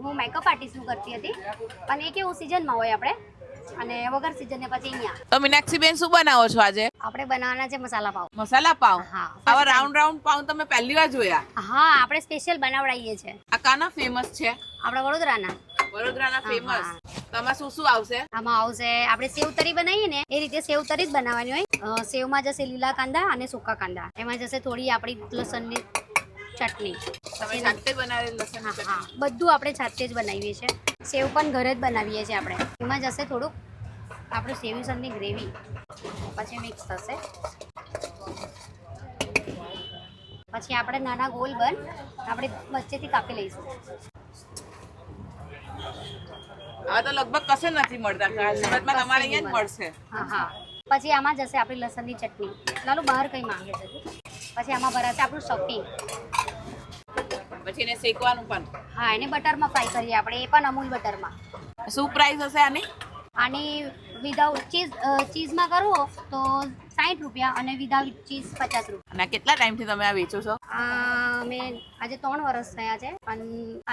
હું મેકઅપ આર્ટિસ્ટનું કરતી હતી, પણ એ કેવું સિઝનમાં હોય આપણે, અને વગર સિઝન ને પછી અહીંયા. તો મીનાક્ષી બેન શું બનાવો છો આજે? આપણે બનાવવાના છે મસાલા પાવ. મસાલા પાવ? હા. આવા રાઉન્ડ રાઉન્ડ પાવ તમે પહેલી વાર જોયા? હા, આપણે સ્પેશિયલ બનાવડાવીએ છીએ. આ કાના ફેમસ છે? આપણા વડોદરાના. વડોદરાના ફેમસ. તમારે શું શું આવશે? આમાં આવશે આપણે સેવ તરી બનાવીએ ને એ રીતે સેવ તરી જ બનાવવાની હોય. સેવમાં જશે લીલા કાંદા અને સૂકા કાંદા. એમાં જશે થોડી આપણી લસણની ચટણી. તમે જાતે બનાવેલ લસણ? હા, બધું આપણે જાતે જ બનાવીએ છીએ. સેવ પણ ઘરે જ બનાવીએ છીએ આપણે. એમાં જશે થોડુંક આપણે સેવસનની ગ્રેવી, પછી મિક્સ થશે. પછી આપણે નાના ગોલ બન આપણે વચ્ચેથી કાપી લઈશું. આ તો લગભગ કશે નથી મળતા, સુરતમાં તમારે અહીંયા જ મળશે. હા હા. પછી આમાં જશે આપણી લસણની ચટણી. લાલુ બહાર કઈ માંગે છે? પછી આમાં ભરાશે આપણું સ્ટફિંગ. પછી એને શેકવાનું પણ? હા, એને બટરમાં ફ્રાય કરીએ આપણે, એ પણ અમૂલ બટરમાં. શું પ્રાઇસ હશે આની? આની વિધાઉટ ચીઝમાં કરવો તો 60 રૂપિયા અને વિધાઉટ ચીઝ 50 રૂપિયા. અને કેટલા ટાઈમથી તમે આ વેચો છો? અમે આજે 3 વર્ષ થયા છે, પણ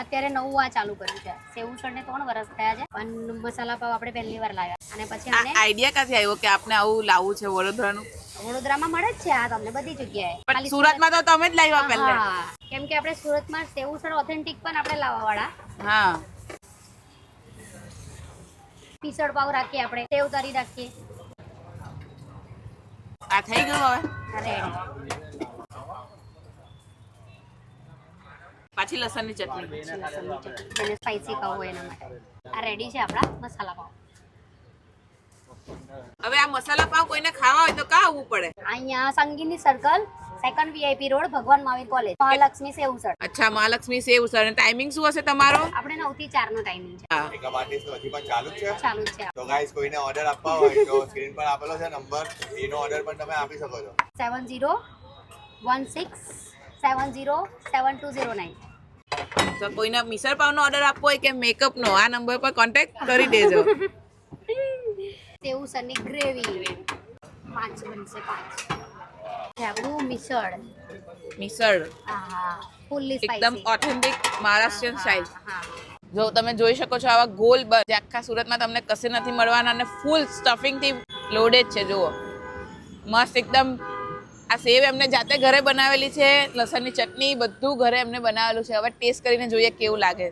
અત્યારે નવું આ ચાલુ કર્યું છે. સેવસળને 3 વર્ષ થયા છે, પણ મસાલા પાવ આપણે પહેલી વાર લાવ્યા. અને પછી આને આઈડિયા ક્યાંથી આવ્યો કે આપને આવું લાવવું છે વડોદરાનું? વડોદરામાં મળે જ છે આ તમને બધી જગ્યાએ. પણ સુરતમાં તો તમે જ લાવ્યા પહેલા. હા, કેમ કે આપણે સુરતમાં સેવસળ ઓથેન્ટિક પણ આપણે લાવવાવાળા. હા. પીસળ પાવ રાખીએ આપણે, સેવ તરી રાખીએ. આ થઈ ગયું હવે? રેડી. પાછી લસણની ચટણી. લસણની ચટણી જેને સ્પાઈસી ખાવું હોય એના માટે. આ રેડી છે આપણા મસાલા પાવ. હવે આ મસાલા પાવ કોઈને ખાવા હોય તો ક્યાં આવવું પડે? અહીંયા Sangini circle, second VIP road, ભગવાન મહાવીર કોલેજ, મહાલક્ષ્મી સેવસળ. અચ્છા, મહાલક્ષ્મી સેવસળ. અને ટાઈમિંગ શું હશે તમારો? આપણે 9 થી 4 નો ટાઈમિંગ છે. હા. મેકઅપ આર્ટિસ્ટ હજી પણ ચાલુ જ છે. ચાલુ જ છે. તો ગાઈસ કોઈને ઓર્ડર આપવા હોય તો સ્ક્રીન પર આપેલો છે નંબર, એનો ઓર્ડર પણ તમે આપી શકો છો. 7016707209. તો કોઈને મિસળ પાવનો ઓર્ડર આપવો હોય કે મેકઅપનો, આ નંબર પર કોન્ટેક્ટ કરી દેજો. સેવસળની ગ્રેવી 5 બનશે 5. આપણું મિસળ. મિસળ હા, ફૂલ્લી એકદમ સ્પાઈસી. Authentic Maharashtrian style. હા. જો તમે જોઈ શકો છો આવા ગોલ બન જે આખા સુરતમાં તમને કશે નથી મળવાના અને ફૂલ સ્ટફિંગ થી લોડેડ છે. જુઓ મસ્ત એકદમ. આ સેવ એમને જાતે ઘરે બનાવેલી છે, લસણની ચટણી બધું ઘરે એમને બનાવેલું છે. હવે ટેસ્ટ કરીને જોઈએ કેવું લાગે.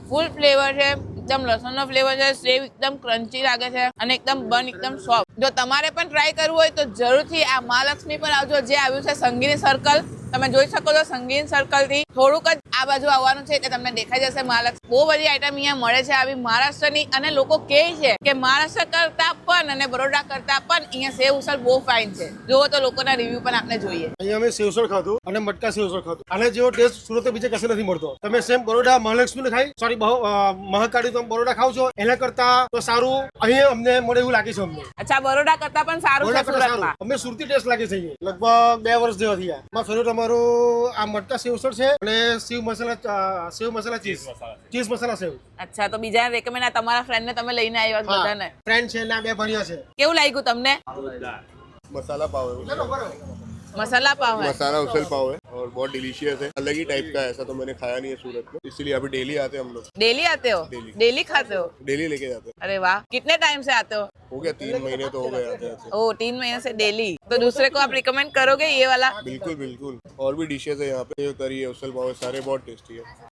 ફૂલ ફ્લેવર છે, એકદમ લસણનો ફ્લેવર છે. સેવ એકદમ ક્રન્ચી લાગે છે અને એકદમ બન એકદમ સોફ્ટ. જો તમારે પણ ટ્રાય કરવું હોય તો જરૂરથી આ મહાલક્ષ્મી પર આવજો, જે આવ્યું છે સંગીની સર્કલ. તમે જોઈ શકો છો સંગીન સર્કલ થી થોડુંક જ આ બાજુ આવવાનું છે એટલે તમને દેખાઈ જશે મહાલક્ષ્મી. બહુ બધી આઈટમ અહીંયા મળે છે આવી મહારાષ્ટ્રની, અને લોકો કહે છે કે મહારાષ્ટ્ર કરતા પણ અને બરોડા કરતા પણ અહીંયા સેવ ઉસળ બહુ ફાઇન છે. જુઓ તો લોકોના રિવ્યુ પણ આપણે જોઈએ. અહીંયા અમે સેવસળ ખાધું અને મટકા સેવસળ ખાધું. આને જેવો ટેસ્ટ સુરત બીજે કશે નથી મળતો. તમે સેમ બરોડા મહાલક્ષ્મી ને ખાઈ, સોરી મહાકાળી તમે બરોડા ખાવ છો, એના કરતા તો સારું અહીંયા અમને મળે એવું લાગે છે અમને. અચ્છા, બરોડા કરતા પણ સારું છે સુરતમાં. અમને સુરતી ટેસ્ટ લાગે છે અહીંયા. લગભગ 2 વર્ષ જેવા થયા. મારું ફેવરેટ અમારું આ મટકા સેવસળ છે અને સેવ મસાલા ચીઝ મસાલા સેવ. અચ્છા, તો બીજા રેકમેન્ડ તમારા ફ્રેન્ડ ને તમે લઈને આવ્યા છો બધાને? ફ્રેન્ડ છે ના 2 ભણ્યા છે. કેવું લાગ્યું તમને? मसाला पाव है, मसाला पाव है, मसाला उसल पाव है और बहुत डिलीशियस है. अलग ही टाइप का है, ऐसा तो मैंने खाया नहीं है सूरत में, इसलिए अभी डेली आते हैं हम लोग. डेली आते हो? डेली खाते हो? डेली लेके जाते हैं. अरे वाह, कितने टाइम से आते हो? हो गया 3 महीने तो हो गए आते हैं. ओ 3 महीने से डेली. तो दूसरे को आप रिकमेंड करोगे ये वाला? बिल्कुल बिल्कुल. और भी डिशेज है यहाँ पे, जो करी है, उसल पाव है, सारे बहुत टेस्टी है.